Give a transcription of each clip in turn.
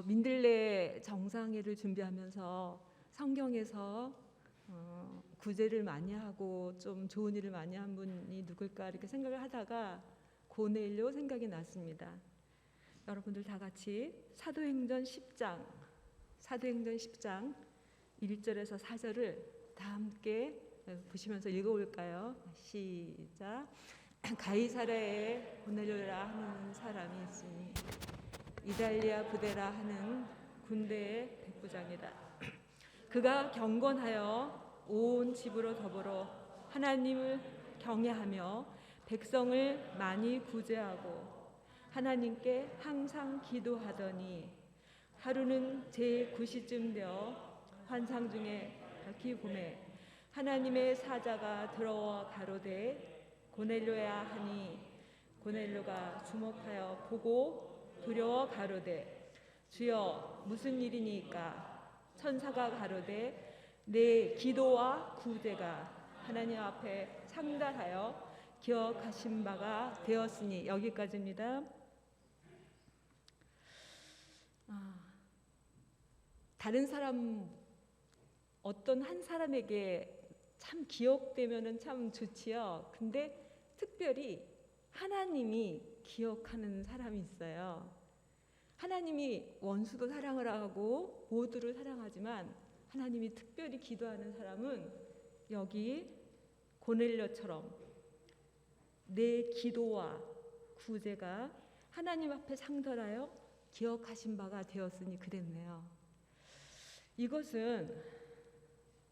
민들레 정상회를 준비하면서 성경에서 구제를 많이 하고 좀 좋은 일을 많이 한 분이 누굴까 이렇게 생각을 하다가 고넬료 생각이 났습니다. 여러분들 다 같이 사도행전 10장 1절에서 4절을 다 함께 보시면서 읽어볼까요? 시작. 가이사랴에 고넬료라 하는 사람이 있으니 이달리아 부대라 하는 군대의 백부장이라. 그가 경건하여 온 집으로 더불어 하나님을 경외하며 백성을 많이 구제하고 하나님께 항상 기도하더니 하루는 제9시쯤 되어 환상 중에 밝히 봄에 하나님의 사자가 들어와 가로되 고넬료야 하니 고넬료가 주목하여 보고 두려워 가로되 주여 무슨 일이니까? 천사가 가로되 내 기도와 구제가 하나님 앞에 상달하여 기억하신 바가 되었으니. 여기까지입니다. 다른 사람 어떤 한 사람에게 참 기억되면은 참 좋지요. 근데 특별히 하나님이 기억하는 사람이 있어요. 하나님이 원수도 사랑을 하고 모두를 사랑하지만 하나님이 특별히 기도하는 사람은 여기 고넬료처럼 내 기도와 구제가 하나님 앞에 상달하여 기억하신 바가 되었으니 그랬네요. 이것은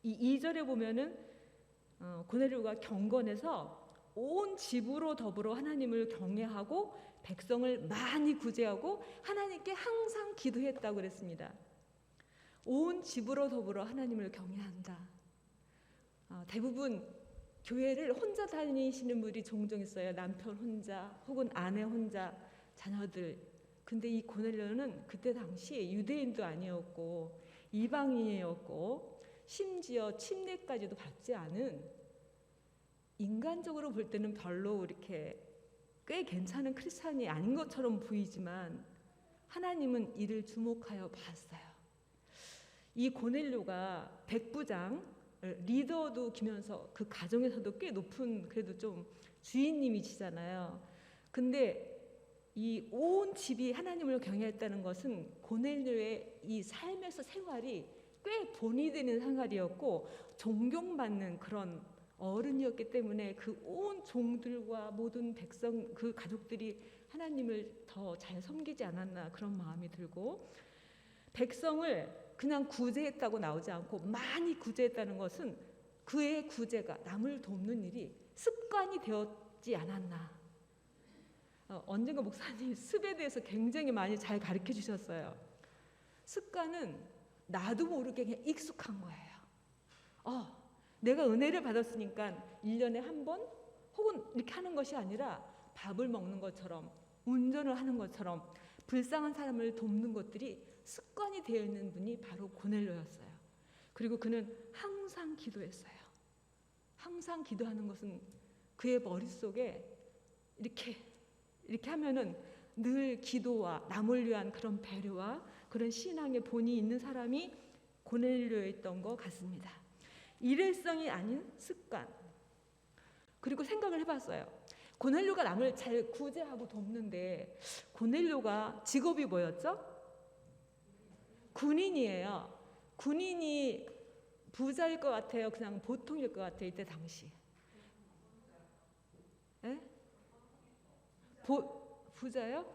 이 2절에 보면은 고넬료가 경건해서 온 집으로 더불어 하나님을 경외하고 백성을 많이 구제하고 하나님께 항상 기도했다고 그랬습니다. 온 집으로 더불어 하나님을 경외한다. 대부분 교회를 혼자 다니시는 분이 종종 있어요. 남편 혼자 혹은 아내 혼자, 자녀들. 근데 이 고넬료는 그때 당시 유대인도 아니었고 이방인이었고 심지어 침례까지도 받지 않은, 인간적으로 볼 때는 별로 이렇게 꽤 괜찮은 크리스찬이 아닌 것처럼 보이지만 하나님은 이를 주목하여 봤어요. 이 고넬료가 백부장, 리더도 기면서 그 가정에서도 꽤 높은, 그래도 좀 주인님이시잖아요. 근데 이 온 집이 하나님을 경외했다는 것은 고넬료의 이 삶에서 생활이 꽤 본이 되는 생활이었고 존경받는 그런 어른이었기 때문에 그 온 종들과 모든 백성, 그 가족들이 하나님을 더 잘 섬기지 않았나 그런 마음이 들고, 백성을 그냥 구제했다고 나오지 않고 많이 구제했다는 것은 그의 구제가 남을 돕는 일이 습관이 되었지 않았나. 언젠가 목사님 습에 대해서 굉장히 많이 잘 가르쳐 주셨어요. 습관은 나도 모르게 그냥 익숙한 거예요. 내가 은혜를 받았으니까 1년에 한 번 혹은 이렇게 하는 것이 아니라 밥을 먹는 것처럼, 운전을 하는 것처럼 불쌍한 사람을 돕는 것들이 습관이 되어 있는 분이 바로 고넬료였어요. 그리고 그는 항상 기도했어요. 항상 기도하는 것은 그의 머릿속에 이렇게 하면은 늘 기도와 남을 위한 그런 배려와 그런 신앙의 본이 있는 사람이 고넬료였던 것 같습니다. 일회성이 아닌 습관. 그리고 생각을 해봤어요. 고넬료가 남을 잘 구제하고 돕는데 고넬료가 직업이 뭐였죠? 군인이에요. 군인이 부자일 것 같아요? 그냥 보통일 것 같아요? 이때 당시. 에? 부자요?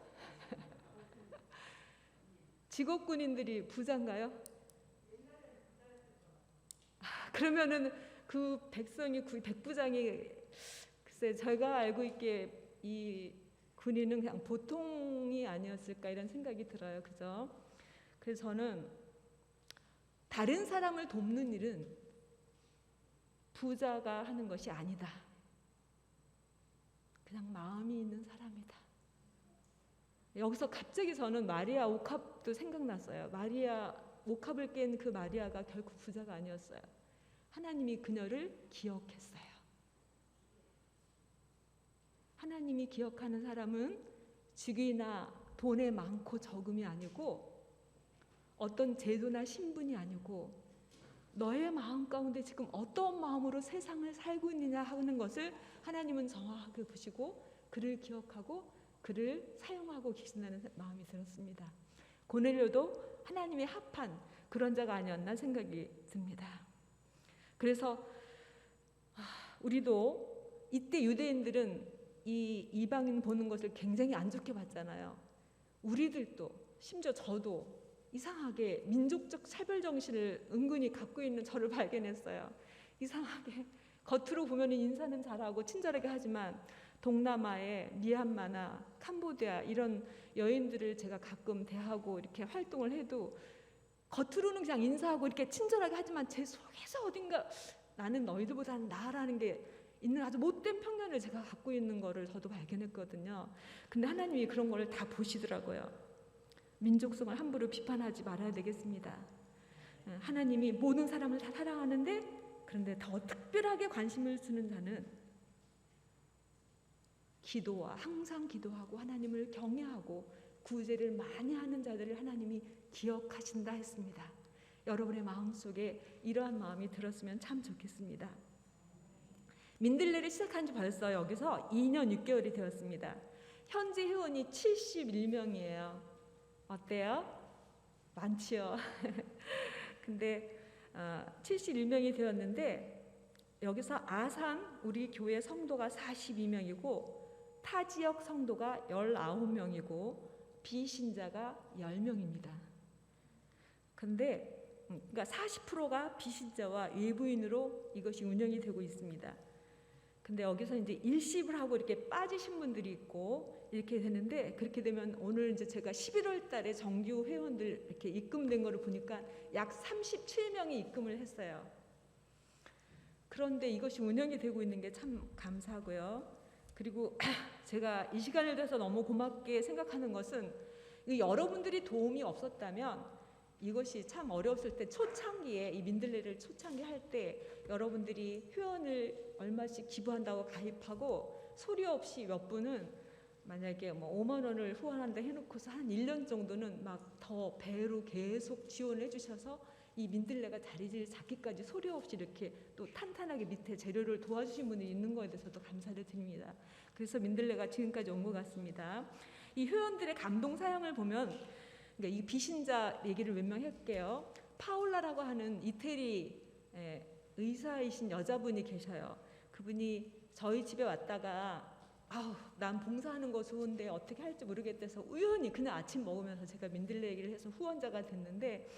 직업 군인들이 부자인가요? 그러면은 그 백성이, 백부장이, 글쎄 제가 알고 있기에 이 군인은 그냥 보통이 아니었을까 이런 생각이 들어요. 그죠? 그래서 저는 다른 사람을 돕는 일은 부자가 하는 것이 아니다. 그냥 마음이 있는 사람이다. 여기서 갑자기 저는 마리아 옥합도 생각났어요. 마리아 옥합을 깬 그 마리아가 결코 부자가 아니었어요. 하나님이 그녀를 기억했어요. 하나님이 기억하는 사람은 직위나 돈에 많고 적음이 아니고 어떤 제도나 신분이 아니고 너의 마음 가운데 지금 어떤 마음으로 세상을 살고 있느냐 하는 것을 하나님은 정확하게 보시고 그를 기억하고 그를 사용하고 계신다는 마음이 들었습니다. 고넬료도 하나님의 합한 그런 자가 아니었나 생각이 듭니다. 그래서 우리도 이때 유대인들은 이 이방인 보는 것을 굉장히 안 좋게 봤잖아요. 우리들도 심지어 저도 이상하게 민족적 차별 정신을 은근히 갖고 있는 저를 발견했어요. 이상하게 겉으로 보면 인사는 잘하고 친절하게 하지만 동남아의 미얀마나 캄보디아 이런 여인들을 제가 가끔 대하고 이렇게 활동을 해도 겉으로는 그냥 인사하고 이렇게 친절하게 하지만 제 속에서 어딘가 나는 너희들보다는 나라는 게 있는 아주 못된 편견을 제가 갖고 있는 거를 저도 발견했거든요. 근데 하나님이 그런 걸 다 보시더라고요. 민족성을 함부로 비판하지 말아야 되겠습니다. 하나님이 모든 사람을 다 사랑하는데 그런데 더 특별하게 관심을 쓰는 자는 기도와 항상 기도하고 하나님을 경외하고 구제를 많이 하는 자들을 하나님이 기억하신다 했습니다. 여러분의 마음속에 이러한 마음이 들었으면 참 좋겠습니다. 민들레를 시작한 지 벌써 여기서 2년 6개월이 되었습니다. 현재 회원이 71명이에요. 어때요? 많지요. 근데 71명이 되었는데 여기서 아산 우리 교회 성도가 42명이고 타 지역 성도가 19명이고 비신자가 10명입니다. 근데 그러니까 40%가 비신자와 외부인으로 이것이 운영이 되고 있습니다. 근데 여기서 이제 일십을 하고 이렇게 빠지신 분들이 있고 이렇게 되는데 그렇게 되면 오늘 이제 제가 11월 달에 정규 회원들 이렇게 입금된 거를 보니까 약 37명이 입금을 했어요. 그런데 이것이 운영이 되고 있는 게 참 감사하고요. 그리고 제가 이 시간을 들어서 너무 고맙게 생각하는 것은 여러분들이 도움이 없었다면 이것이 참 어려웠을 때 초창기에 이 민들레를 초창기 할 때 여러분들이 회원을 얼마씩 기부한다고 가입하고 소리 없이 몇 분은 만약에 뭐 5만 원을 후원한다 해놓고서 한 1년 정도는 막 더 배로 계속 지원해 주셔서 이 민들레가 자리를 잡기까지 소리 없이 이렇게 또 탄탄하게 밑에 재료를 도와주신 분이 있는 거에 대해서도 감사를 드립니다. 그래서 민들레가 지금까지 온 것 같습니다. 이 회원들의 감동 사역을 보면 그러니까 이 비신자 얘기를 몇 명 할게요. 파울라라고 하는 이태리 의사이신 여자분이 계셔요. 그분이 저희 집에 왔다가 난 봉사하는 거 좋은데 어떻게 할지 모르겠대서 우연히 그날 아침 먹으면서 제가 민들레 얘기를 해서 후원자가 됐는데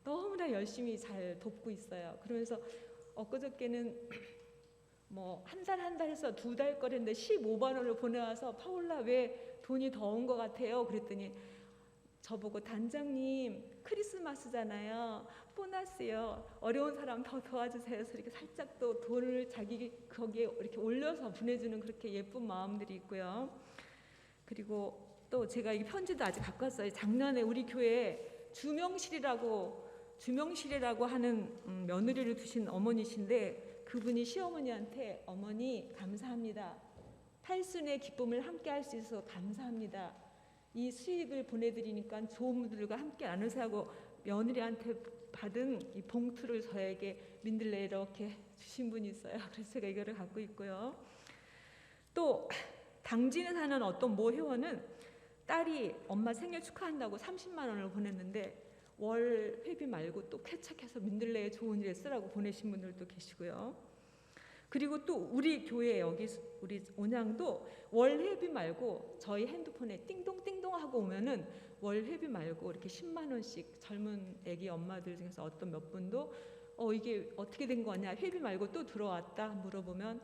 너무나 열심히 잘 돕고 있어요. 그러면서 엊그저께는 뭐 한 달 해서 2달 거리인데 15만 원을 보내와서 파울라 왜 돈이 더 온 것 같아요? 그랬더니 저보고 단장님 크리스마스잖아요. 보너스요. 어려운 사람 더 도와주세요. 그래서 이렇게 살짝 또 돈을 자기 거기에 이렇게 올려서 보내주는 그렇게 예쁜 마음들이 있고요. 그리고 또 제가 이 편지도 아직 갖고 왔어요. 작년에 우리 교회에 주명실이라고 하는 며느리를 두신 어머니신데 그분이 시어머니한테 어머니 감사합니다. 팔순의 기쁨을 함께 할 수 있어서 감사합니다. 이 수익을 보내드리니까 좋은 분들과 함께 나누세요 하고 며느리한테 받은 이 봉투를 저에게 민들레 이렇게 주신 분이 있어요. 그래서 제가 이거를 갖고 있고요. 또 당진에 사는 어떤 모 회원은 딸이 엄마 생일 축하한다고 30만 원을 보냈는데 월 회비 말고 또 쾌척해서 민들레에 좋은 일에 쓰라고 보내신 분들도 계시고요. 그리고 또 우리 교회 여기 우리 온양도 월 회비 말고 저희 핸드폰에 띵동띵동 하고 오면은 월 회비 말고 이렇게 10만 원씩 젊은 애기 엄마들 중에서 어떤 몇 분도 이게 어떻게 된 거냐 회비 말고 또 들어왔다 물어보면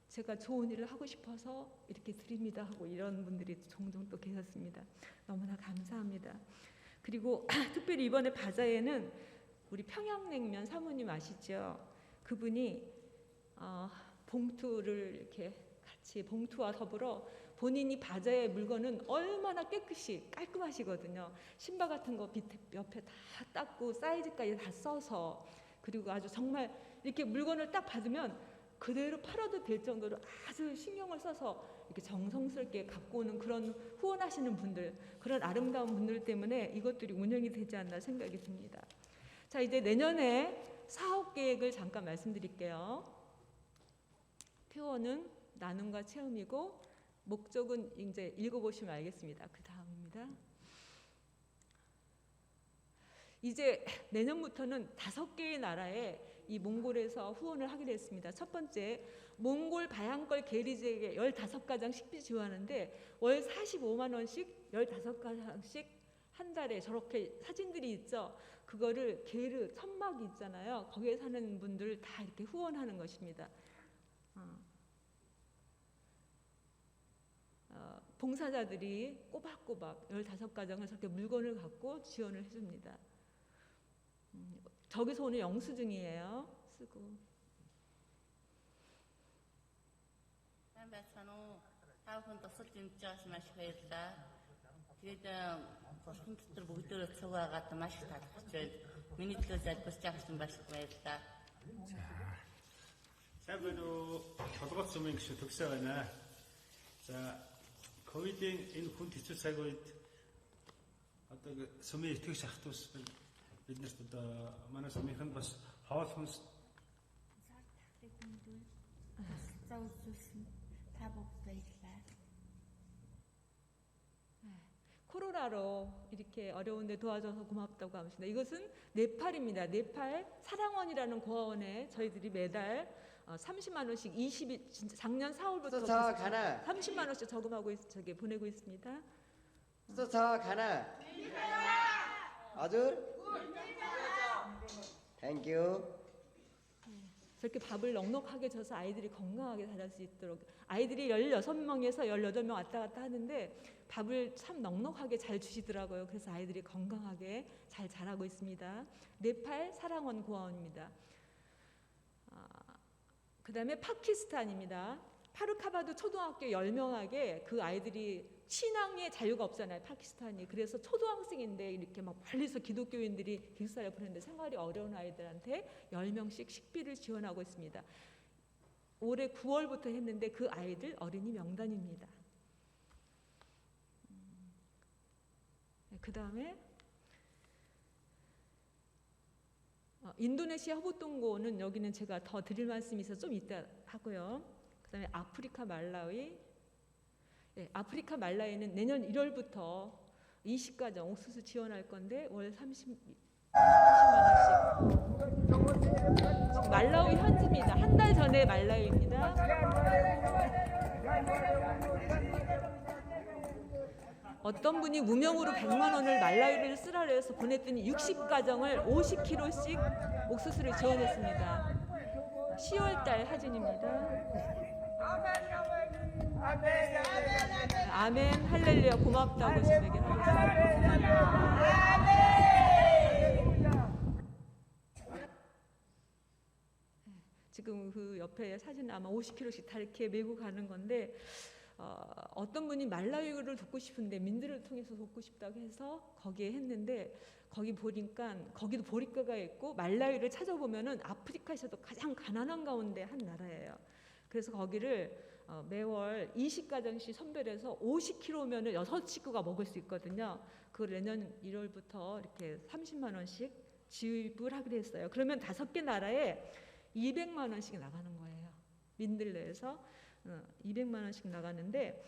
제가 좋은 일을 하고 싶어서 이렇게 드립니다 하고 이런 분들이 종종 또 계셨습니다. 너무나 감사합니다. 그리고 특별히 이번에 바자회는 우리 평양냉면 사모님 아시죠? 그분이 봉투를 이렇게 같이 봉투와 더불어 본인이 바자회 물건은 얼마나 깨끗이 깔끔하시거든요. 신발 같은 거 밑에 옆에 다 닦고 사이즈까지 다 써서 그리고 아주 정말 이렇게 물건을 딱 받으면 그대로 팔아도 될 정도로 아주 신경을 써서 이렇게 정성스럽게 갖고 오는 그런 후원하시는 분들, 그런 아름다운 분들 때문에 이것들이 운영이 되지 않나 생각이 듭니다. 자, 이제 내년에 사업 계획을 잠깐 말씀드릴게요. 표어는 나눔과 체험이고 목적은 이제 읽어보시면 알겠습니다. 그 다음입니다. 이제 내년부터는 5개의 나라에 이 몽골에서 후원을 하게 됐습니다. 첫 번째, 몽골 바양걸 게리즈에게 15가정 식비 지원하는데 월 45만 원씩 15가정씩 한 달에 저렇게 사진들이 있죠. 그거를 게르 천막이 있잖아요. 거기에 사는 분들 다 이렇게 후원하는 것입니다. 봉사자들이 꼬박꼬박 15가정을 저렇게 물건을 갖고 지원을 해줍니다. 저기서 오늘 영수증이에요. 쓰고. За 그래도 толгойд сумын гişү төгсөө байна. За ковидын энэ хүнд хэцүү цаг үед одоо сумын итгэж ахтус биднэрт одоо манай сумынхан бас хоол хүнс 코로나로 이렇게 어려운데 도와줘서 고맙다고 하십니다. 이것은 네팔입니다. 네팔 사랑원이라는 고아원에 저희들이 매달 30만 원씩 20일 작년 4월부터 30만 원씩 저금하고 저기 보내고 있습니다. 가나. 아들. 땡큐. 저렇게 밥을 넉넉하게 줘서 아이들이 건강하게 자랄 수 있도록 아이들이 16명에서 18명 왔다 갔다 하는데 밥을 참 넉넉하게 잘 주시더라고요. 그래서 아이들이 건강하게 잘 자라고 있습니다. 네팔 사랑원 고아원입니다. 그 다음에 파키스탄입니다. 파르카바드 초등학교 10명에게 그 아이들이 신앙의 자유가 없잖아요. 파키스탄이. 그래서 초등학생인데 이렇게 막 멀리서 기독교인들이 기숙사를 보내는데 생활이 어려운 아이들한테 10명씩 식비를 지원하고 있습니다. 올해 9월부터 했는데 그 아이들 어린이 명단입니다. 그 다음에 인도네시아 허브동고는 여기는 제가 더 드릴 말씀이 있어서 좀 이따 하고요. 그 다음에 아프리카 말라위. 네, 아프리카 말라위는 내년 1월부터 20가정 옥수수 지원할 건데 월 30만 원씩. 말라위 현지입니다. 한 달 전에 말라위입니다. 어떤 분이 무명으로 100만 원을 말라위를 쓰라고 해서 보냈더니 60가정을 50kg씩 옥수수를 지원했습니다. 10월 달 사진입니다. 아멘 할렐루야 고맙다고 지금 얘기하겠습니다. 지금 그 옆에 사진 아마 50kg씩 다 이렇게 메고 가는 건데 어떤 분이 말라위를 돕고 싶은데 민들을 통해서 돕고 싶다고 해서 거기에 했는데 거기 보니까 거기도 보리카가 있고 말라위를 찾아보면은 아프리카에서도 가장 가난한 가운데 한 나라예요. 그래서 거기를 매월 20가정씩 선별해서 50kg면은 6식구가 먹을 수 있거든요. 그걸 내년 1월부터 이렇게 30만 원씩 지급을 하기로 했어요. 그러면 5개 나라에 200만 원씩 나가는 거예요. 민들레에서 200만 원씩 나가는데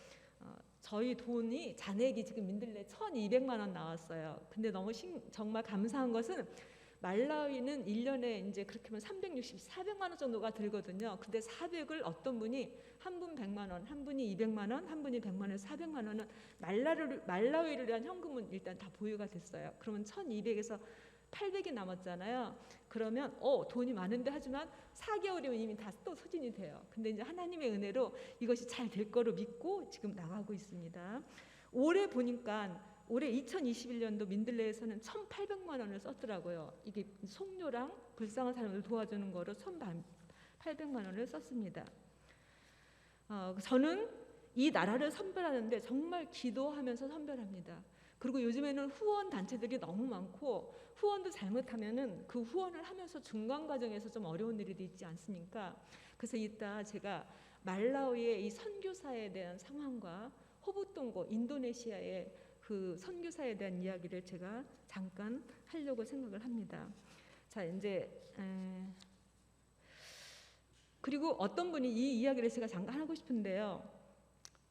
저희 돈이 잔액이 지금 민들레 1,200만 원 나왔어요. 근데 너무 정말 감사한 것은 말라위는 1년에 이제 그렇게 하면 400만 원 정도가 들거든요. 근데 400을 어떤 분이 한 분 100만 원, 한 분이 200만 원, 한 분이 100만 원, 400만 원은 말라위를 위한 현금은 일단 다 보유가 됐어요. 그러면 1,200에서 800이 남았잖아요. 그러면 돈이 많은데 하지만 4개월이면 이미 다 또 소진이 돼요. 근데 이제 하나님의 은혜로 이것이 잘 될 거로 믿고 지금 나가고 있습니다. 올해 보니까 올해 2021년도 민들레에서는 1,800만 원을 썼더라고요. 이게 송료랑 불쌍한 사람을 도와주는 거로 1,800만 원을 썼습니다. 저는 이 나라를 선별하는데 정말 기도하면서 선별합니다. 그리고 요즘에는 후원 단체들이 너무 많고 후원도 잘못하면은 그 후원을 하면서 중간 과정에서 좀 어려운 일이 있지 않습니까? 그래서 이따 제가 말라위의 이 선교사에 대한 상황과 호부통고 인도네시아의 그 선교사에 대한 이야기를 제가 잠깐 하려고 생각을 합니다. 자, 이제 그리고 어떤 분이 이 이야기를 제가 잠깐 하고 싶은데요.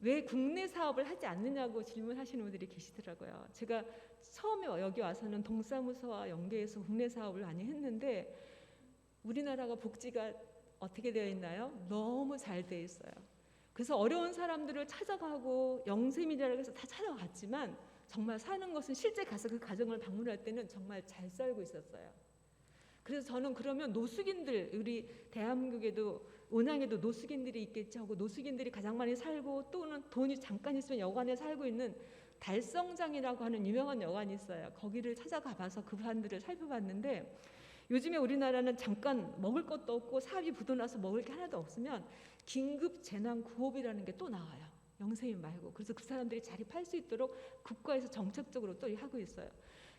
왜 국내 사업을 하지 않느냐고 질문하시는 분들이 계시더라고요. 제가 처음에 여기 와서는 동사무소와 연계해서 국내 사업을 많이 했는데 우리나라가 복지가 어떻게 되어 있나요? 너무 잘 되어 있어요. 그래서 어려운 사람들을 찾아가고 영세민이라고 해서 다 찾아갔지만 정말 사는 것은 실제 가서 그 가정을 방문할 때는 정말 잘 살고 있었어요. 그래서 저는 그러면 노숙인들, 우리 대한민국에도 온양에도 노숙인들이 있겠지 하고 노숙인들이 가장 많이 살고 또는 돈이 잠깐 있으면 여관에 살고 있는 달성장이라고 하는 유명한 여관이 있어요. 거기를 찾아가 봐서 그 사람들을 살펴봤는데 요즘에 우리나라는 잠깐 먹을 것도 없고 사업이 부도나서 먹을 게 하나도 없으면 긴급 재난 구호비라는 게 또 나와요. 영세민 말고. 그래서 그 사람들이 자립할 수 있도록 국가에서 정책적으로 또 하고 있어요.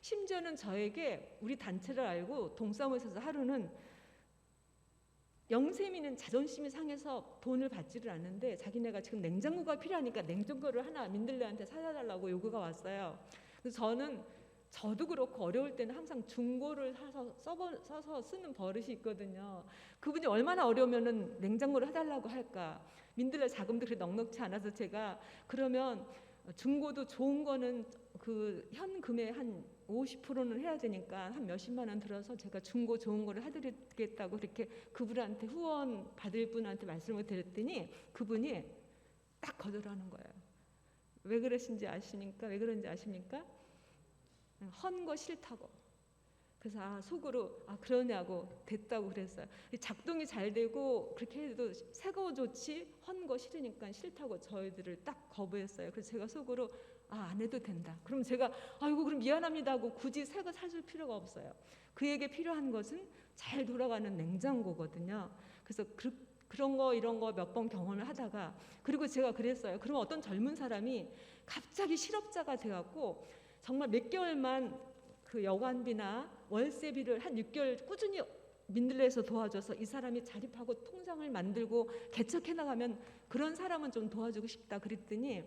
심지어는 저에게 우리 단체를 알고 동사무소에서 하루는 영세민은 자존심이 상해서 돈을 받지를 않는데 자기네가 지금 냉장고가 필요하니까 냉장고를 하나 민들레한테 사다 달라고 요구가 왔어요. 그래서 저도 그렇고 어려울 때는 항상 중고를 써서 쓰는 버릇이 있거든요. 그분이 얼마나 어려우면은 냉장고를 해달라고 할까. 민들레 자금도 그렇게 넉넉치 않아서 제가 그러면 중고도 좋은 거는 그 현금의 한 50%는 해야 되니까 한 몇십만 원 들어서 제가 중고 좋은 거를 해드리겠다고 그렇게 그분한테 후원 받을 분한테 말씀을 드렸더니 그분이 딱 거절하는 거예요. 왜 그러신지 아십니까? 왜 그런지 아십니까? 헌 거 싫다고. 그래서 속으로 그러냐고 됐다고 그랬어요. 작동이 잘 되고 그렇게 해도 새 거 좋지 헌 거 싫으니까 싫다고 저희들을 딱 거부했어요. 그래서 제가 속으로 안 해도 된다. 그럼 제가 아이고 그럼 미안합니다 하고 굳이 새 거 사줄 필요가 없어요. 그에게 필요한 것은 잘 돌아가는 냉장고거든요. 그래서 그런 거 이런 거 몇 번 경험을 하다가 그리고 제가 그랬어요. 그럼 어떤 젊은 사람이 갑자기 실업자가 돼갖고 정말 몇 개월만 그 여관비나 월세비를 한 6개월 꾸준히 민들레에서 도와줘서 이 사람이 자립하고 통장을 만들고 개척해 나가면 그런 사람은 좀 도와주고 싶다 그랬더니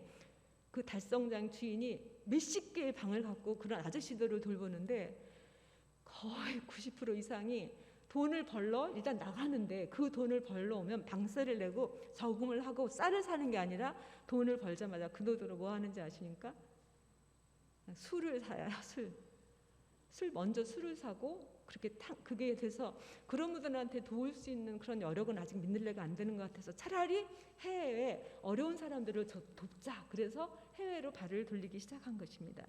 그 달성장 주인이 몇십 개의 방을 갖고 그런 아저씨들을 돌보는데 거의 90% 이상이 돈을 벌러 일단 나가는데 그 돈을 벌러 오면 방세를 내고 저금을 하고 쌀을 사는 게 아니라 돈을 벌자마자 그 돈으로 뭐 하는지 아십니까? 술을 사요. 술 먼저 술을 사고 그게 돼서 그런 분들한테 도울 수 있는 그런 여력은 아직 민들레가 안 되는 것 같아서 차라리 해외에 어려운 사람들을 돕자. 그래서 해외로 발을 돌리기 시작한 것입니다.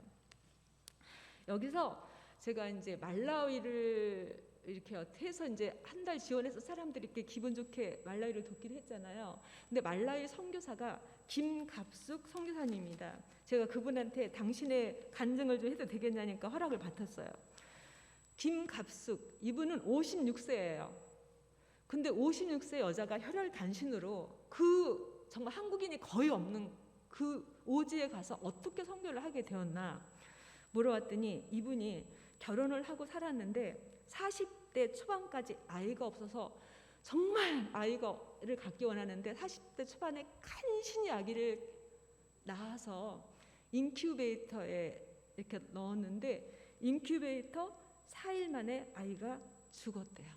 여기서 제가 이제 말라위를 이렇게 해서 이제 한 달 지원해서 사람들이 이렇게 기분 좋게 말라위를 돕기로 했잖아요. 근데 말라위 선교사가 김갑숙 선교사님입니다. 제가 그분한테 당신의 간증을 좀 해도 되겠냐니까 허락을 받았어요. 김갑숙 이분은 56세예요. 근데 56세 여자가 혈혈단신으로 그 정말 한국인이 거의 없는 그 오지에 가서 어떻게 선교를 하게 되었나 물어봤더니 이분이 결혼을 하고 살았는데 40대 초반까지 아이가 없어서 정말 아이를 갖기 원하는데 40대 초반에 간신히 아기를 낳아서 인큐베이터에 이렇게 넣었는데 인큐베이터 4일 만에 아이가 죽었대요.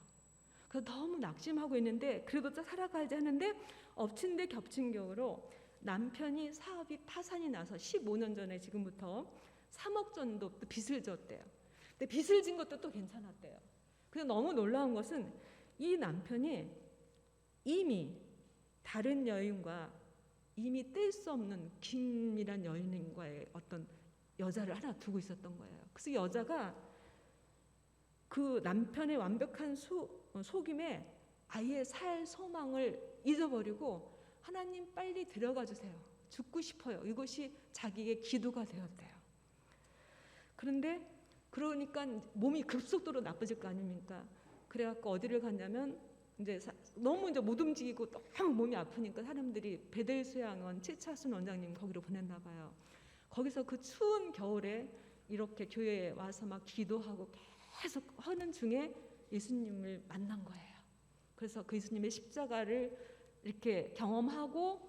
그래서 너무 낙심하고 있는데 그래도 또 살아가야지 하는데 엎친 데 겹친 격으로 남편이 사업이 파산이 나서 15년 전에 지금부터 3억 정도 또 빚을 졌대요. 근데 빚을 진 것도 또 괜찮았대요. 근데 너무 놀라운 것은 이 남편이 이미 다른 여인과 이미 뗄 수 없는 김이란 여인과의 어떤 여자를 하나 두고 있었던 거예요. 그래서 여자가 그 남편의 완벽한 속임에 아예 살 소망을 잊어버리고 하나님 빨리 데려가 주세요. 죽고 싶어요. 이것이 자기의 기도가 되었대요. 그런데 그러니까 몸이 급속도로 나빠질 거 아닙니까? 그래갖고 어디를 갔냐면 이제 너무 이제 못 움직이고 너무 몸이 아프니까 사람들이 베델수양원 최차순 원장님 거기로 보냈나 봐요. 거기서 그 추운 겨울에 이렇게 교회에 와서 막 기도하고 계속 하는 중에 예수님을 만난 거예요. 그래서 그 예수님의 십자가를 이렇게 경험하고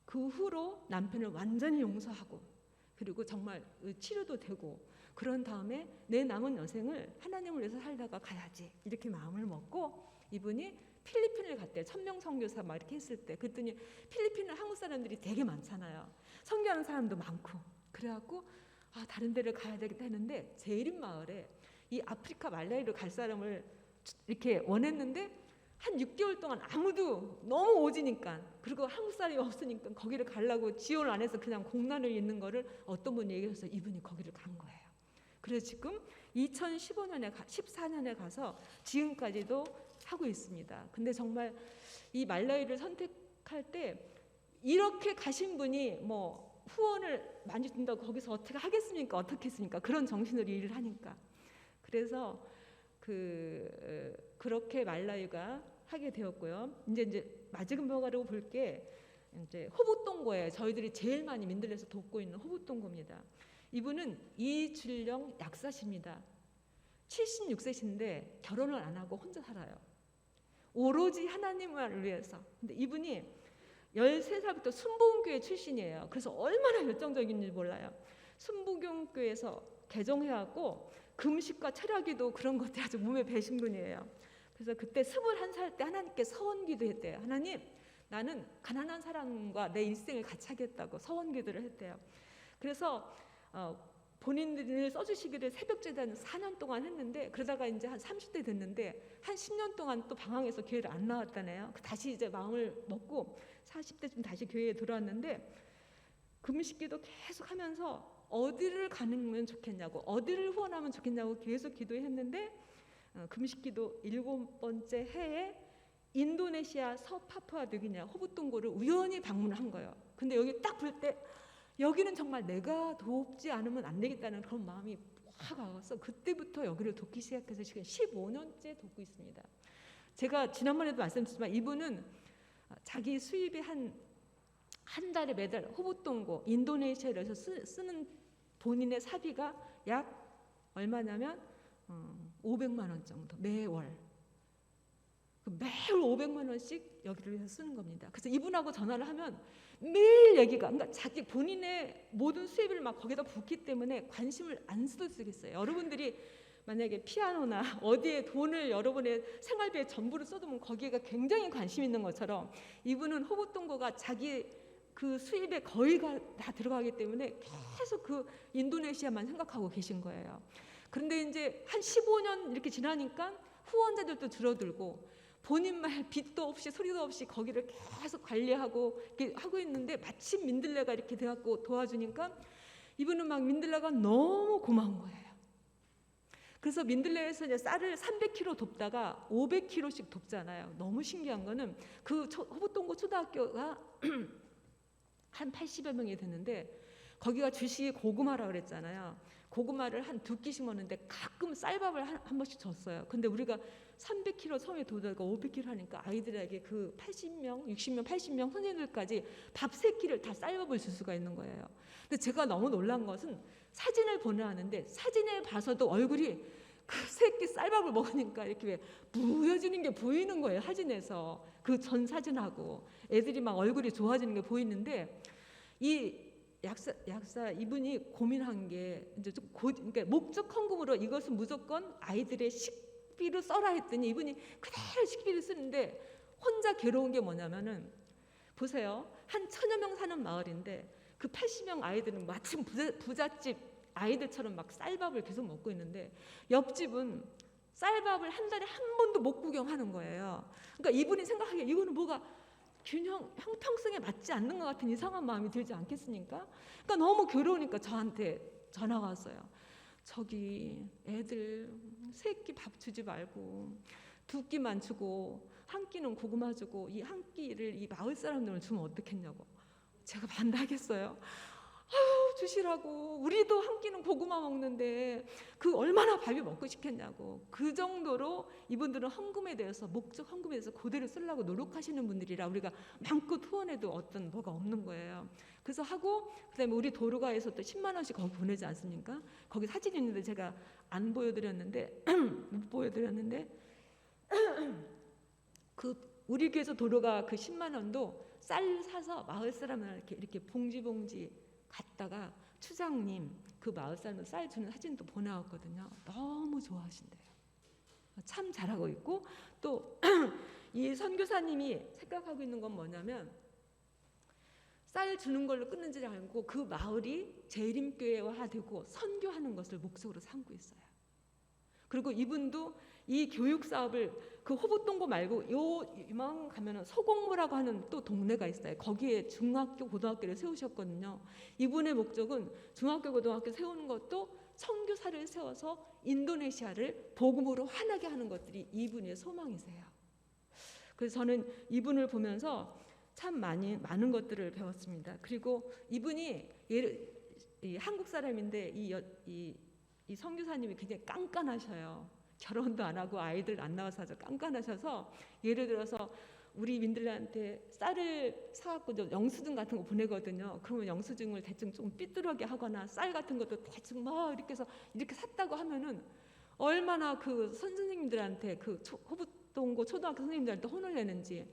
그 후로 남편을 완전히 용서하고 그리고 정말 치료도 되고 그런 다음에 내 남은 여생을 하나님을 위해서 살다가 가야지 이렇게 마음을 먹고 이분이 필리핀을 갔대요. 1000명 선교사 막 이렇게 했을 때 그랬더니 필리핀은 한국 사람들이 되게 많잖아요. 선교하는 사람도 많고 그래갖고 다른 데를 가야 되겠다 했는데 제일인 마을에 이 아프리카 말라위로 갈 사람을 이렇게 원했는데 한 6개월 동안 아무도 너무 오지니까 그리고 한국 사람이 없으니까 거기를 가려고 지원을 안 해서 그냥 공란을 있는 거를 어떤 분이 얘기해서 이분이 거기를 간 거예요. 그래서 지금 2015년에 14년에 가서 지금까지도 하고 있습니다. 근데 정말 이 말라위를 선택할 때 이렇게 가신 분이 뭐 후원을 많이 준다고 거기서 어떻게 하겠습니까? 어떻게 했습니까? 그런 정신으로 일을 하니까. 그래서 그렇게 말라위가 하게 되었고요. 이제 마지막으로 볼 게 이제 호붓동고에 저희들이 제일 많이 민들레에서 돕고 있는 호붓동고입니다. 이분은 이준령 약사십니다. 76세신데 결혼을 안 하고 혼자 살아요. 오로지 하나님을 위해서. 근데 이분이 13살부터 순복음교회 출신이에요. 그래서 얼마나 열정적인지 몰라요. 순복음교회에서 개종해갖고 금식과 철야기도 그런 것들이 아주 몸에 배신 분이에요. 그래서 그때 21살 때 하나님께 서원기도 했대요. 하나님, 나는 가난한 사람과 내 일생을 같이 하겠다고 서원기도를 했대요. 그래서 본인들이 써주시기를 새벽제단 4년 동안 했는데 그러다가 이제 한 30대 됐는데 한 10년 동안 또 방황해서 교회를 안 나왔다네요. 다시 이제 마음을 먹고 40대쯤 다시 교회에 들어왔는데 금식기도 계속 하면서 어디를 가면 좋겠냐고 어디를 후원하면 좋겠냐고 계속 기도했는데 금식기도 7번째 해에 인도네시아 서파푸아뉴기니아 호붓동고를 우연히 방문한 거예요. 근데 여기 딱 볼 때 여기는 정말 내가 돕지 않으면 안 되겠다는 그런 마음이 확 와서 그때부터 여기를 돕기 시작해서 지금 15년째 돕고 있습니다. 제가 지난번에도 말씀드렸지만 이분은 자기 수입이 한 달에 매달 호붓동고 인도네시아에서 쓰는 본인의 사비가 약 얼마냐면 500만 원 정도 매월. 매일 500만 원씩 여기를 위해서 쓰는 겁니다. 그래서 이분하고 전화를 하면 매일 얘기가 그러니까 자기 본인의 모든 수입을 막 거기다 붓기 때문에 관심을 안 쓰겠어요. 여러분들이 만약에 피아노나 어디에 돈을 여러분의 생활비에 전부를 써두면 거기에가 굉장히 관심 있는 것처럼 이분은 호붓동고가 자기 그 수입에 거의 다 들어가기 때문에 계속 그 인도네시아만 생각하고 계신 거예요. 그런데 이제 한 15년 이렇게 지나니까 후원자들도 줄어들고 본인 말 빚도 없이 소리도 없이 거기를 계속 관리하고 이렇게 하고 있는데 마침 민들레가 이렇게 돼갖고 도와주니까 이분은 막 민들레가 너무 고마운 거예요. 그래서 민들레에서 이제 쌀을 300kg 돕다가 500kg씩 돕잖아요. 너무 신기한 거는 그 호붓동고 초등학교가 한 80여 명이 됐는데 거기가 주식이 고구마라고 그랬잖아요. 고구마를 한 2끼씩 먹는데 가끔 쌀밥을 한 번씩 줬어요. 근데 우리가 300kg 처음에 도다가 500kg 하니까 아이들에게 그 80명, 60명, 80명 선생님들까지 밥 3끼를 다 쌀밥을 줄 수가 있는 거예요. 근데 제가 너무 놀란 것은 사진을 보내왔는데 사진에 봐서도 얼굴이 그 3끼 쌀밥을 먹으니까 이렇게 왜 부여지는 게 보이는 거예요. 사진에서 그 전 사진하고 애들이 막 얼굴이 좋아지는 게 보이는데 이 약사 이분이 고민한 게 이제 좀 그러니까 목적 헌금으로 이것은 무조건 아이들의 식비로 써라 했더니 이분이 그대로 식비를 쓰는데 혼자 괴로운 게 뭐냐면은 보세요. 한 1000여 명 사는 마을인데 그 80명 아이들은 마침 부잣집 아이들처럼 막 쌀밥을 계속 먹고 있는데 옆집은 쌀밥을 한 달에 한 번도 못 구경하는 거예요. 그러니까 이분이 생각하기에 이거는 뭐가 형평성에 맞지 않는 것 같은 이상한 마음이 들지 않겠습니까? 그러니까 너무 괴로우니까 저한테 전화가 왔어요. 저기 애들 3끼 밥 주지 말고 2끼만 주고 한 끼는 고구마 주고 이 한 끼를 이 마을 사람들은 주면 어떻겠냐고. 제가 반대하겠어요. 아유 주시라고. 우리도 한 끼는 고구마 먹는데 그 얼마나 밥이 먹고 싶겠냐고. 그 정도로 이분들은 헌금에 대해서 목적 헌금에 대해서 그대로 쓰려고 노력하시는 분들이라 우리가 마음껏 후원해도 어떤 뭐가 없는 거예요. 그래서 하고 그다음에 우리 도로가에서 또 10만 원씩 거기 보내지 않습니까? 거기 사진이 있는데 제가 안 보여드렸는데 못 보여드렸는데 그 우리 교회에서 도로가 그 10만 원도 쌀 사서 마을 사람들한테 이렇게 봉지 갖다가 추장님 그 마을 사람들 쌀 주는 사진도 보내왔거든요. 너무 좋아하신대요. 참 잘하고 있고 또 이 선교사님이 생각하고 있는 건 뭐냐면 쌀 주는 걸로 끊는지 않고 그 마을이 재림교회화되고 선교하는 것을 목적으로 삼고 있어요. 그리고 이분도 이 교육 사업을 그 호북동고 말고 이만 가면은 서공무라고 하는 또 동네가 있어요. 거기에 중학교, 고등학교를 세우셨거든요. 이분의 목적은 중학교, 고등학교 세우는 것도 선교사를 세워서 인도네시아를 복음으로 환하게 하는 것들이 이분의 소망이세요. 그래서 저는 이분을 보면서 참 많은 것들을 배웠습니다. 그리고 이분이 한국 사람인데 이 선교사님이 굉장히 깐깐하셔요. 결혼도 안 하고 아이들 안 낳아서 아주 깐깐하셔서 예를 들어서 우리 민들한테 쌀을 사갖고 영수증 같은 거 보내거든요. 그러면 영수증을 대충 좀 삐뚤하게 하거나 쌀 같은 것도 대충 막 이렇게 해서 이렇게 샀다고 하면은 얼마나 그 선생님들한테 그 호북동고 초등학교 선생님들한테 혼을 내는지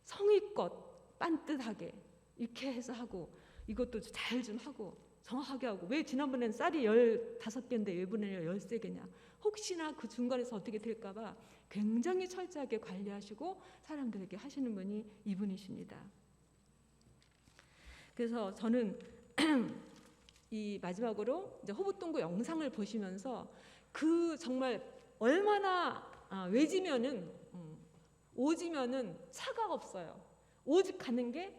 성의껏 빤듯하게 이렇게 해서 하고 이것도 잘 좀 하고 정확하게 하고 왜 지난번엔 쌀이 15개인데 이번에는 13개냐 혹시나 그 중간에서 어떻게 될까 봐 굉장히 철저하게 관리하시고 사람들에게 하시는 분이 이분이십니다. 그래서 저는 이 마지막으로 이제 호북동고 영상을 보시면서 그 정말 얼마나 외지면은 오지면은 차가 없어요. 오직 가는 게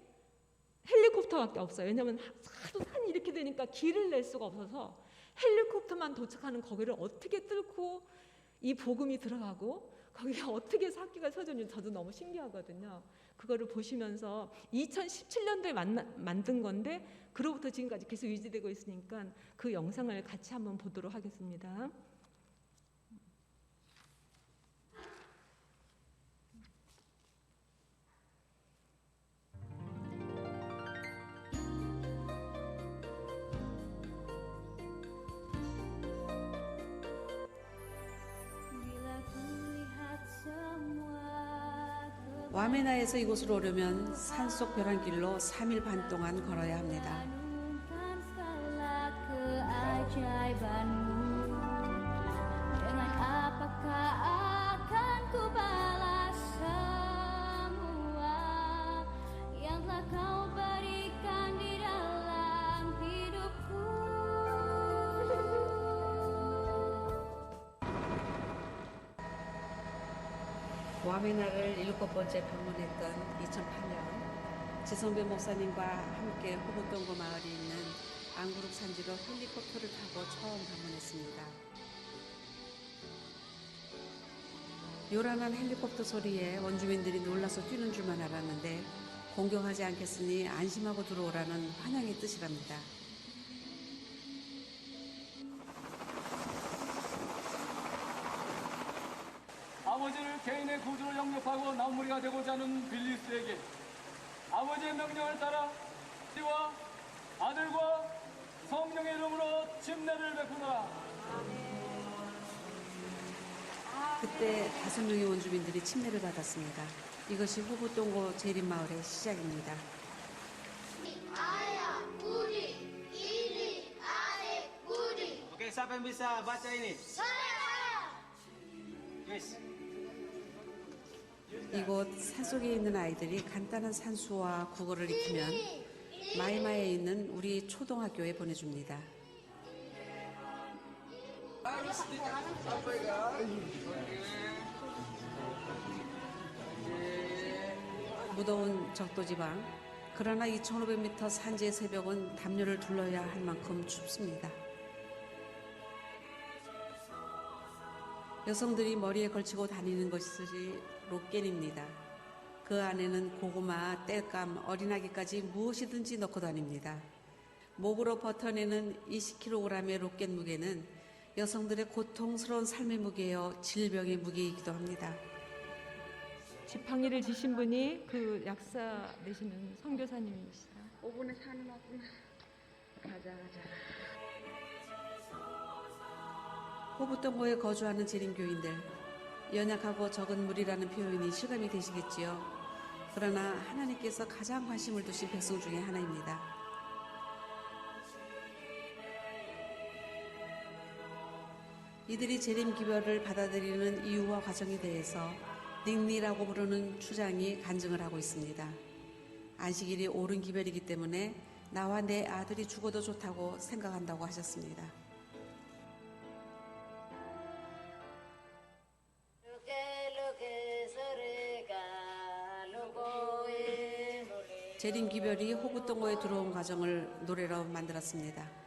헬리콥터밖에 없어요. 왜냐하면 하도 산이 이렇게 되니까 길을 낼 수가 없어서 헬리콥터만 도착하는 거기를 어떻게 뚫고 이 복음이 들어가고 거기에 어떻게 학교가 세워졌는지 저도 너무 신기하거든요. 그거를 보시면서 2017년도에 만든 건데 그로부터 지금까지 계속 유지되고 있으니까 그 영상을 같이 한번 보도록 하겠습니다. 와메나에서 이곳으로 오려면 산속 벼랑길로 3일 반 동안 걸어야 합니다. 와메나를 7번째 방문했던 2008년 지성배 목사님과 함께 호북동고 마을이 있는 앙그룹 산지로 헬리콥터를 타고 처음 방문했습니다. 요란한 헬리콥터 소리에 원주민들이 놀라서 뛰는 줄만 알았는데 공격하지 않겠으니 안심하고 들어오라는 환영의 뜻이랍니다. 아버지를 개인의 구주로 영접하고 나무리가 되고자 하는 빌리스에게 아버지의 명령을 따라 피와 아들과 성령의 이름으로 침례를 베푸노라. 그때 5명의 원주민들이 침례를 받았습니다. 이것이 호북동고 재림마을의 시작입니다. Oke, siapa yang bisa baca ini? Yes. 이곳 산속에 있는 아이들이 간단한 산수와 국어를 익히면 마이마에 있는 우리 초등학교에 보내줍니다. 무더운 적도지방, 그러나 2500m 산지의 새벽은 담요를 둘러야 할 만큼 춥습니다. 여성들이 머리에 걸치고 다니는 것이 롯겐입니다. 그 안에는 고구마, 땔감, 어린아기까지 무엇이든지 넣고 다닙니다. 목으로 버텨내는 20kg의 롯겐 무게는 여성들의 고통스러운 삶의 무게여 질병의 무게이기도 합니다. 지팡이를 지신 분이 그 약사 되시는 선교사님이시다. 5분에 사는 왔구나. 가자. 호북동고에 거주하는 재림교인들, 연약하고 적은 무리라는 표현이 실감이 되시겠지요. 그러나 하나님께서 가장 관심을 두신 백성 중에 하나입니다. 이들이 재림 기별을 받아들이는 이유와 과정에 대해서 닉니라고 부르는 추장이 간증을 하고 있습니다. 안식일이 옳은 기별이기 때문에 나와 내 아들이 죽어도 좋다고 생각한다고 하셨습니다. 재림 기별이 호구동고에 들어온 과정을 노래로 만들었습니다.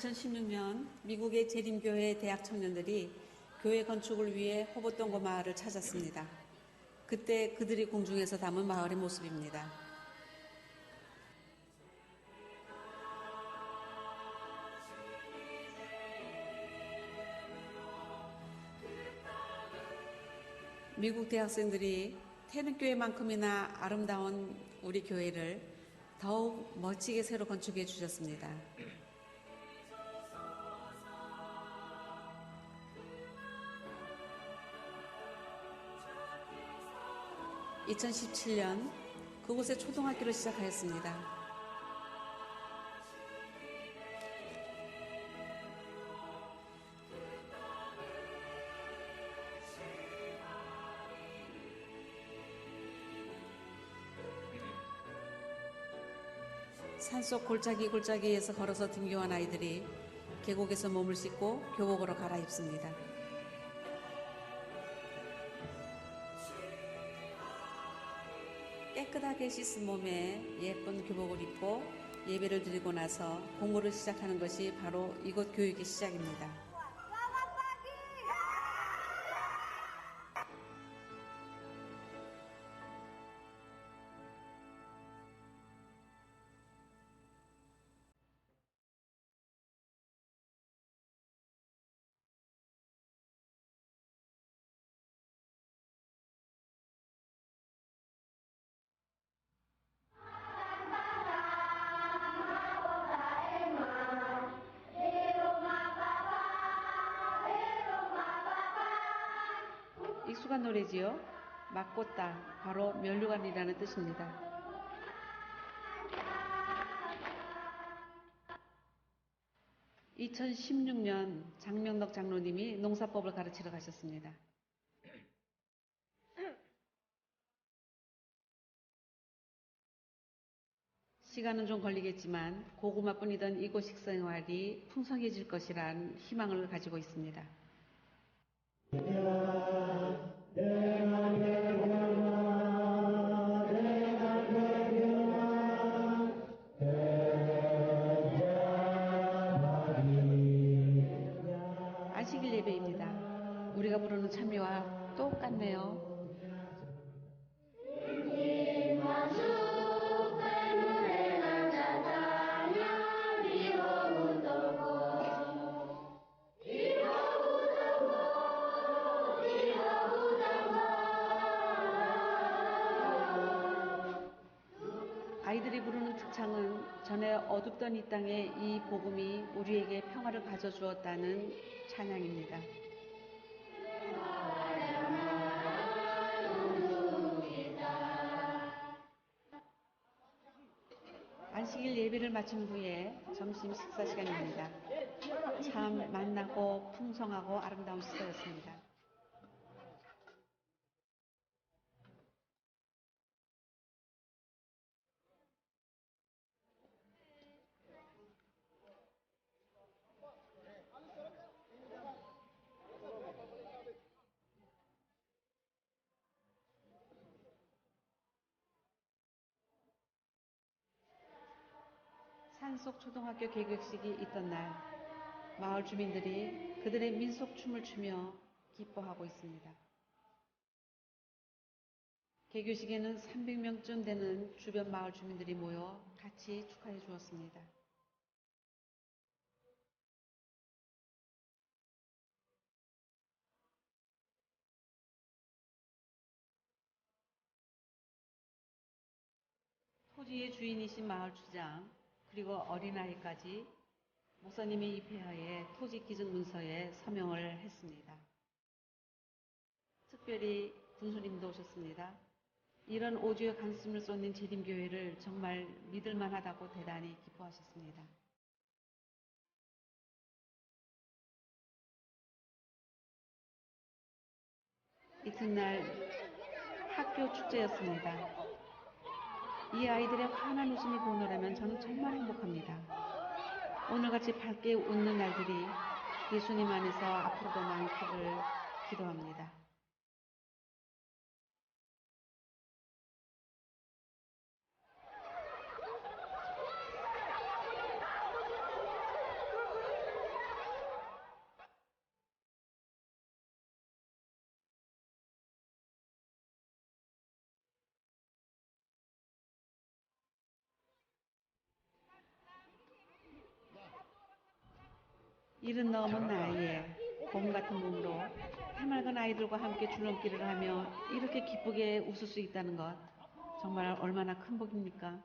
(2016년) 미국의 재림교회 대학 청년들이 교회 건축을 위해 호보동고 마을을 찾았습니다. 그때 그들이 공중에서 담은 마을의 모습입니다. 미국 대학생들이 태릉교회만큼이나 아름다운 우리 교회를 더욱 멋지게 새로 건축해 주셨습니다. 2017년 그곳에 초등학교를 시작하였습니다. 산속 골짜기에서 걸어서 등교한 아이들이 계곡에서 몸을 씻고 교복으로 갈아입습니다. 깨끗하게 씻은 몸에 예쁜 교복을 입고 예배를 드리고 나서 공부를 시작하는 것이 바로 이곳 교육의 시작입니다. 익숙한 노래지요. 막꽃다 바로 면류관이라는 뜻입니다. (2016년) 장명덕 장로님이 농사법을 가르치러 가셨습니다. 시간은 좀 걸리겠지만 고구마뿐이던 이곳 식생활이 풍성해질 것이란 희망을 가지고 있습니다. 안식일 예배입니다. 우리가 부르는 찬미와 똑같네요. 아이들이 부르는 특창은 전에 어둡던 이 땅에 이 복음이 우리에게 평화를 가져주었다는 찬양입니다. 안식일 예배를 마친 후에 점심 식사 시간입니다. 참 만나고 풍성하고 아름다운 식사였습니다. 산속 초등학교 개교식이 있던 날 마을 주민들이 그들의 민속춤을 추며 기뻐하고 있습니다. 개교식에는 300명쯤 되는 주변 마을 주민들이 모여 같이 축하해 주었습니다. 토지의 주인이신 마을 주장 그리고 어린아이까지 목사님의 입회하에 토지 기증 문서에 서명을 했습니다. 특별히 군수님도 오셨습니다. 이런 오주의 관심을 쏟는 재림교회를 정말 믿을 만하다고 대단히 기뻐하셨습니다. 이튿날 학교 축제였습니다. 이 아이들의 환한 웃음을 보느라면 저는 정말 행복합니다. 오늘같이 밝게 웃는 날들이 예수님 안에서 앞으로도 많기를 기도합니다. 일은 넘은 나이에 곰 같은 몸으로 해맑은 아이들과 함께 줄넘기를 하며 이렇게 기쁘게 웃을 수 있다는 것 정말 얼마나 큰 복입니까?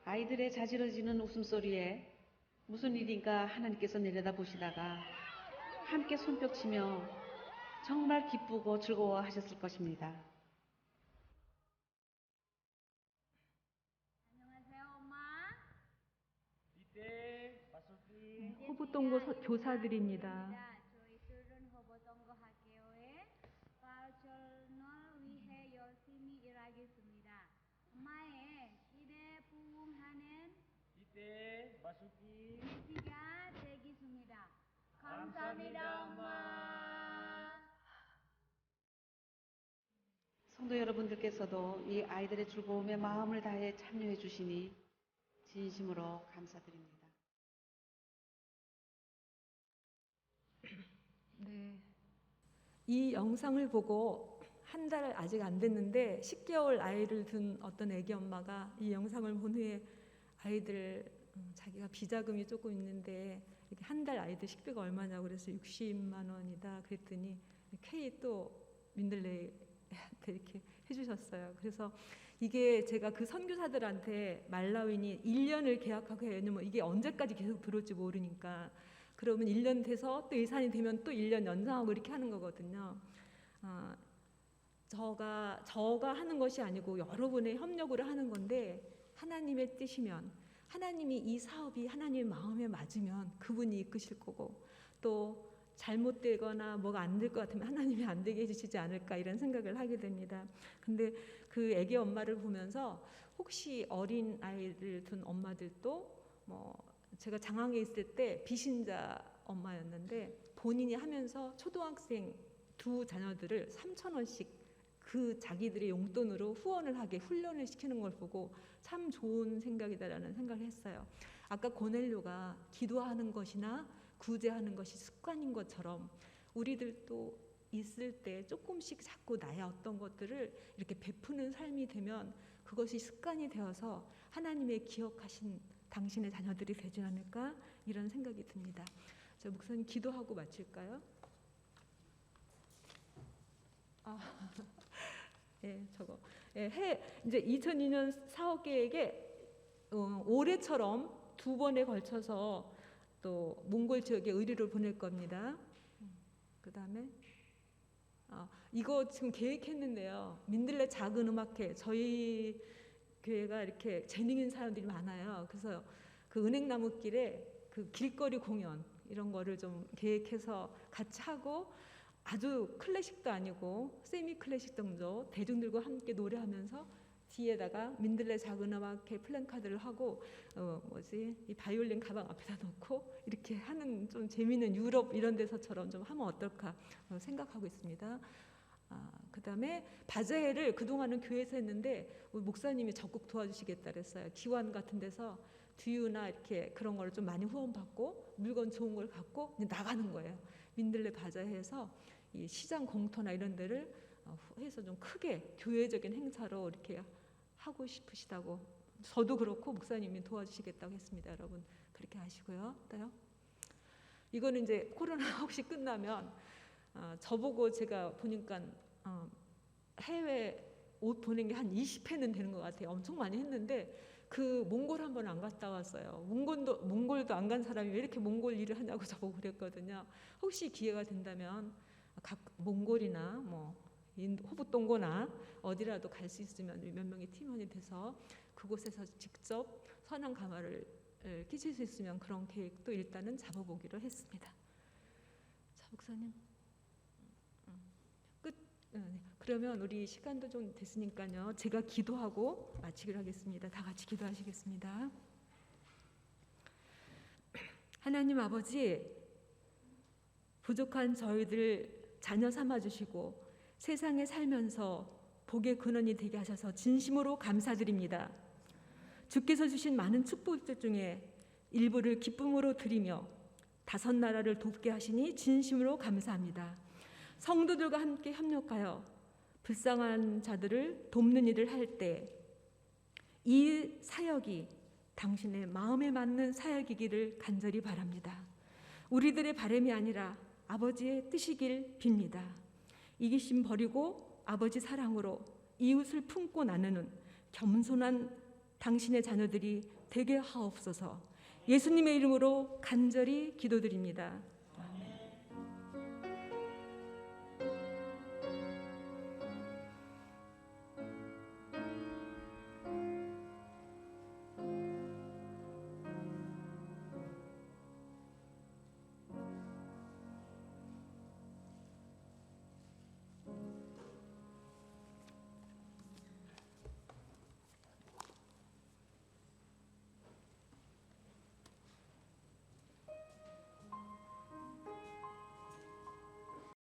아이들의 자지러지는 웃음소리에 무슨 일인가 하나님께서 내려다보시다가 함께 손뼉치며 정말 기쁘고 즐거워하셨을 것입니다. 안녕하세요, 엄마. 이때 마술기 호부동고 교사들입니다. 저희들은 호보동고 학교에 발전을 위해 열심히 일하겠습니다. 엄마의 기대 부응하는 이때 마술기 시가 되겠습니다. 감사합니다, 엄마. 성도 여러분들께서도 이 아이들의 즐거움에 마음을 다해 참여해 주시니 진심으로 감사드립니다. 네. 이 영상을 보고 한 달 아직 안 됐는데 10개월 아이를 둔 어떤 애기 엄마가 이 영상을 본 후에 아이들 자기가 비자금이 조금 있는데 이렇게 한 달 아이들 식비가 얼마냐고 그래서 60만 원이다 그랬더니 K 또 민들레한테 이렇게 해주셨어요. 그래서 이게 제가 그 선교사들한테 말라윈이 1년을 계약하고 해요. 왜냐면 이게 언제까지 계속 들어올지 모르니까. 그러면 1년 돼서 또 예산이 되면 또 1년 연장하고 이렇게 하는 거거든요. 저가 하는 것이 아니고 여러분의 협력으로 하는 건데 하나님의 뜻이면 하나님이 이 사업이 하나님의 마음에 맞으면 그분이 이끄실 거고 또 잘못되거나 뭐가 안 될 것 같으면 하나님이 안 되게 해주시지 않을까 이런 생각을 하게 됩니다. 근데 그 애기 엄마를 보면서 혹시 어린 아이를 둔 엄마들도 제가 장항에 있을 때 비신자 엄마였는데 본인이 하면서 초등학생 두 자녀들을 3,000원씩 그 자기들의 용돈으로 후원을 하게 훈련을 시키는 걸 보고 참 좋은 생각이다라는 생각을 했어요. 아까 고넬료가 기도하는 것이나 구제하는 것이 습관인 것처럼 우리들도 있을 때 조금씩 자꾸 나의 어떤 것들을 이렇게 베푸는 삶이 되면 그것이 습관이 되어서 하나님의 기억하신 당신의 자녀들이 되지 않을까 이런 생각이 듭니다. 저 목사님 기도하고 마칠까요? 이제 2002년 사업 계획에 올해처럼 2번에 걸쳐서 또 몽골 지역에 의류를 보낼 겁니다. 그 다음에 이거 지금 계획했는데요. 민들레 작은 음악회 저희 교회가 이렇게 재능 있는 사람들이 많아요. 그래서 그 은행나무길에 그 길거리 공연 이런 거를 좀 계획해서 같이 하고 아주 클래식도 아니고 세미 클래식 정도 대중들과 함께 노래하면서 뒤에다가 민들레 작은 음악회 플랜카드를 하고 이 바이올린 가방 앞에다 놓고 이렇게 하는 좀 재미있는 유럽 이런 데서처럼 좀 하면 어떨까 생각하고 있습니다. 그다음에 바자회를 그동안은 교회에서 했는데 우리 목사님이 적극 도와주시겠다 그랬어요. 기관 같은 데서 두유나 이렇게 그런 걸 좀 많이 후원받고 물건 좋은 걸 갖고 그냥 나가는 거예요. 민들레 바자회에서 이 시장 공터나 이런 데를 해서 좀 크게 교회적인 행사로 이렇게 하고 싶으시다고 저도 그렇고 목사님이 도와주시겠다고 했습니다. 여러분 그렇게 하시고요. 또요. 이거는 이제 코로나 혹시 끝나면 저보고 제가 보니까 해외 옷 보낸 게 한 20회는 되는 것 같아요. 엄청 많이 했는데 그 몽골 한 번 안 갔다 왔어요. 몽골도 안 간 사람이 왜 이렇게 몽골 일을 하냐고 저보고 그랬거든요. 혹시 기회가 된다면 각 몽골이나 뭐 호붓동고나 어디라도 갈 수 있으면 몇 명의 팀원이 돼서 그곳에서 직접 선한 감화를 끼칠 수 있으면 그런 계획도 일단은 잡아보기로 했습니다. 자, 목사님. 끝. 네. 그러면 우리 시간도 좀 됐으니까요. 제가 기도하고 마치기로 하겠습니다. 다 같이 기도하시겠습니다. 하나님 아버지, 부족한 저희들 자녀 삼아주시고 세상에 살면서 복의 근원이 되게 하셔서 진심으로 감사드립니다. 주께서 주신 많은 축복들 중에 일부를 기쁨으로 드리며 5 나라를 돕게 하시니 진심으로 감사합니다. 성도들과 함께 협력하여 불쌍한 자들을 돕는 일을 할 때 이 사역이 당신의 마음에 맞는 사역이기를 간절히 바랍니다. 우리들의 바람이 아니라 아버지의 뜻이길 빕니다. 이기심 버리고 아버지 사랑으로 이웃을 품고 나누는 겸손한 당신의 자녀들이 되게 하옵소서. 예수님의 이름으로 간절히 기도드립니다.